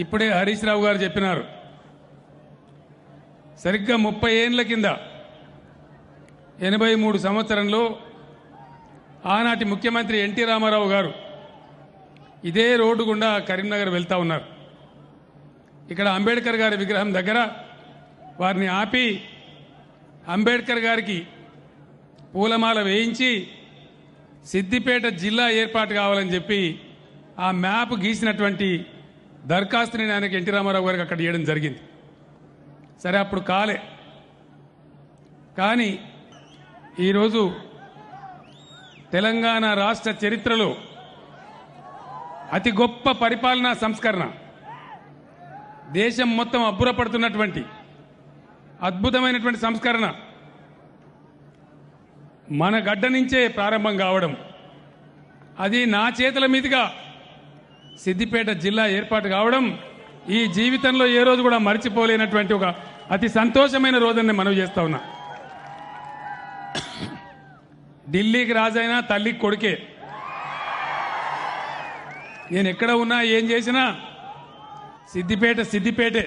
ఇప్పుడే హరీష్ రావు గారు చెప్పినారు. సరిగ్గా 30 ఏళ్ల కింద 83 సంవత్సరంలో ఆనాటి ముఖ్యమంత్రి ఎన్టీ రామారావు గారు ఇదే రోడ్డు గుండా కరీంనగర్ వెళ్తా ఉన్నారు. ఇక్కడ అంబేద్కర్ గారి విగ్రహం దగ్గర వారిని ఆపి అంబేద్కర్ గారికి పూలమాల వేయించి సిద్దిపేట జిల్లా ఏర్పాటు కావాలని చెప్పి ఆ మ్యాప్ గీసినటువంటి దరఖాస్తుని ఆయనకి ఎన్టీ రామారావు గారికి అక్కడ ఇవ్వడం జరిగింది. సరే అప్పుడు కాలే. కానీ ఈరోజు తెలంగాణ రాష్ట్ర చరిత్రలో అతి గొప్ప పరిపాలనా సంస్కరణ, దేశం మొత్తం అబ్బురపడుతున్నటువంటి అద్భుతమైనటువంటి సంస్కరణ మన గడ్డ నుంచే ప్రారంభం కావడం, అది నా చేతుల మీదుగా సిద్దిపేట జిల్లా ఏర్పాటు కావడం ఈ జీవితంలో ఏ రోజు కూడా మర్చిపోలేనటువంటి ఒక అతి సంతోషమైన రోజుని మనవి చేస్తా ఉన్నా. ఢిల్లీకి రాజైనా తల్లికి కొడుకే. నేను ఎక్కడ ఉన్నా ఏం చేసినా సిద్దిపేటే.